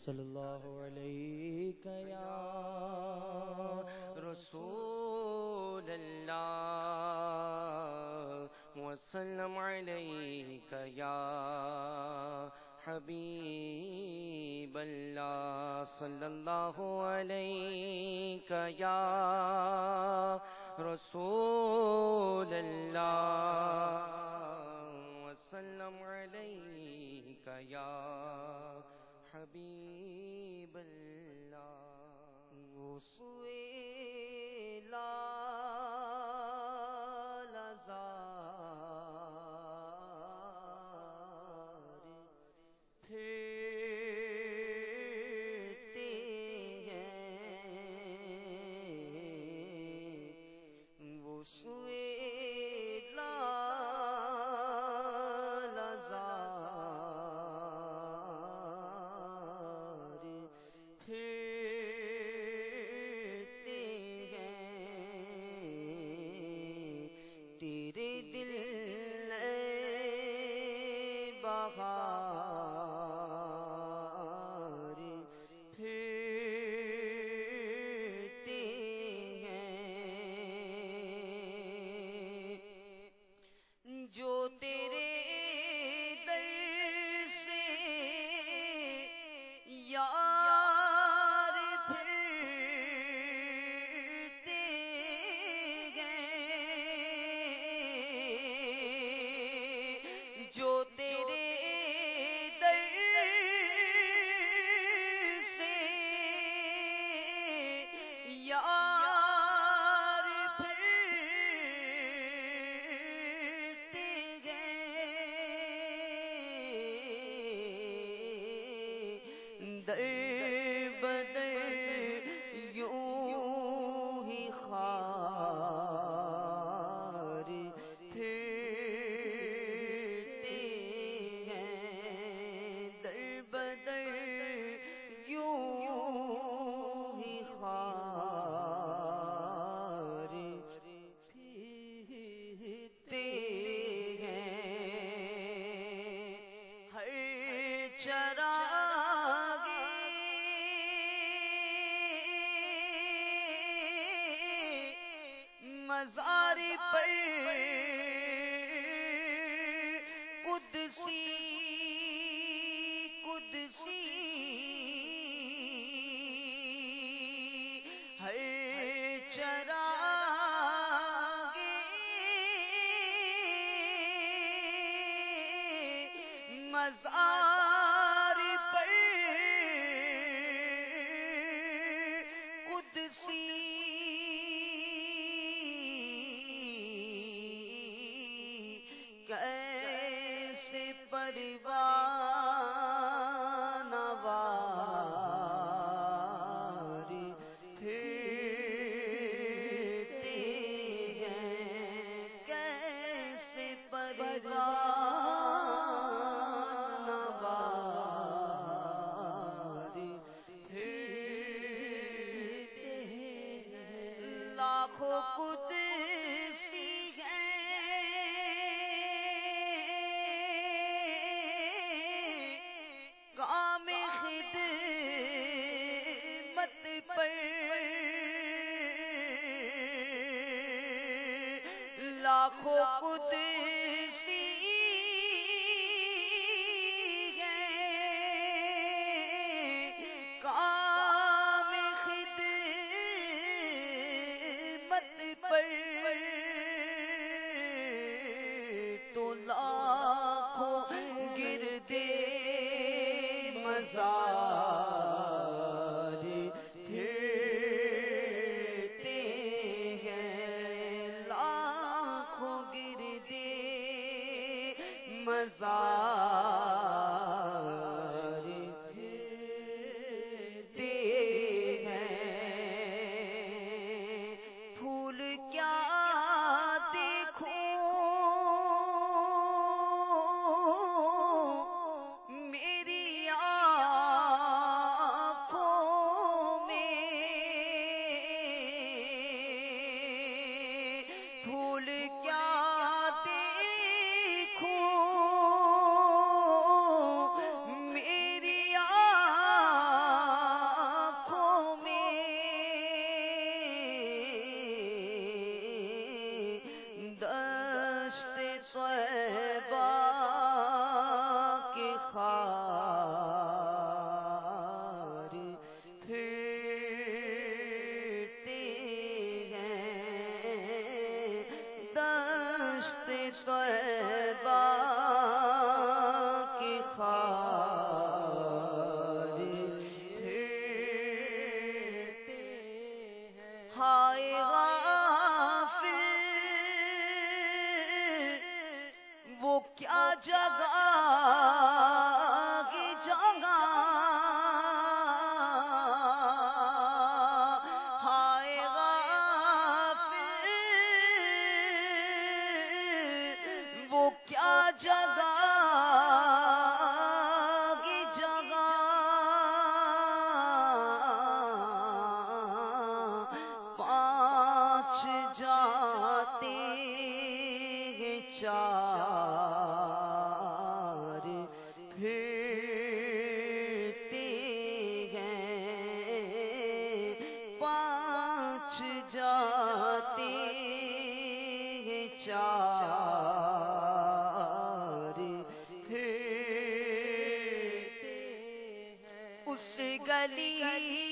صلی اللہ علیہ یا رسول اللہ وسلم علیک یا حبیب اللہ صلی اللہ علیہ یا رسول اللہ وسلم علیک یا حبیب اللہ وسویلا لزار پھرتے ہیں وسویلا تیرے دل بہار پھرتے ہیں جو تیرے در سے یار پھرتے ہیں جو تیرے در سے یار پھرتے ہیں در بدر یوں ہی خار پھرتے ہیں در بدر یوں ہی خار پھرتے ہیں ہر چراغ مزار پر قدسی قدسی ہر چراغ مزار پر قدسی کیسے پروانہ وار پھرتے ہیں کیسے پروانہ وار پھرتے ہیں لاکھوں قدسی کام خدمت پر لاکھوں قدسی کام خدمت پر تو لاکھوں گردے مزار پھرتے ہیں لاکھوں گردے مزار پھرتے ہیں پھول کیا دیکھوں میری پھرتے ہیں دشت طیبہ کی خار پھرتے ہیں ہائے غافل وہ کیا جگہ کی جگہ ہائے غافل وہ کیا جگہ کی جگہ پانچ جاتے ہیں چار پھرتے ہیں پانچ جاتے ہیں چار پھرتے ہیں اس گلی